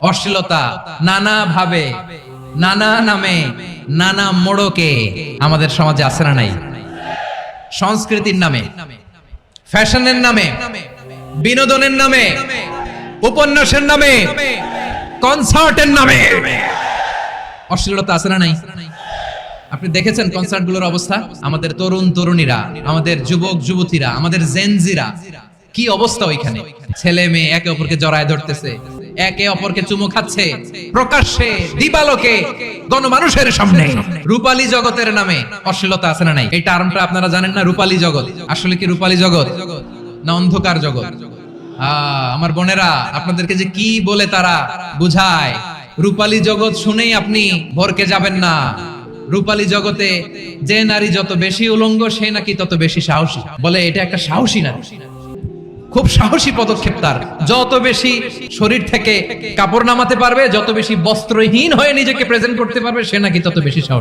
অশ্লীলতা নানা ভাবে, নানা নামে, নানা মোড়কে আমাদের সমাজে আছে না নাই? সংস্কৃতির নামে, ফ্যাশনের নামে, বিনোদনের নামে, উপন্যাসের নামে, কনসার্টের নামে অশ্লীলতা আছে না নাই? আপনি দেখেছেন কনসার্ট গুলোর অবস্থা? আমাদের তরুণ তরুণীরা, আমাদের যুবক যুবতীরা, আমাদের জেনজিরা, কি অবস্থা ওইখানে? ছেলে মেয়ে একে অপরকে জড়ায় ধরতেছে, একে অপরকে চুমু খাচ্ছে প্রকাশ্যে, দিবালোকে, গণমানুষের সামনে। রূপালী জগতের নামে অশ্লীলতা আছে না নাই? এই টার্মটা আপনারা জানেন না? রূপালী জগৎ আসলে কি রূপালী জগৎ না অন্ধকার জগৎ? আমার বোনেরা, আপনাদেরকে যে কি বলে তারা বুঝায়, রূপালী জগৎ শুনেই আপনি ভরকে যাবেন না। রূপালী জগতে যে নারী যত বেশি উলঙ্গ, সে নাকি তত বেশি সাহসী। বলে এটা একটা সাহসী নারী, খুব সাহসী পদক্ষেপ তার। যত বেশি শরীর থেকে কাপড় নামাতে পারবে, যত বেশি বস্ত্রহীন হয়ে নিজেকে প্রেজেন্ট করতে পারবে, সে নাকি তত বেশি সাহসী।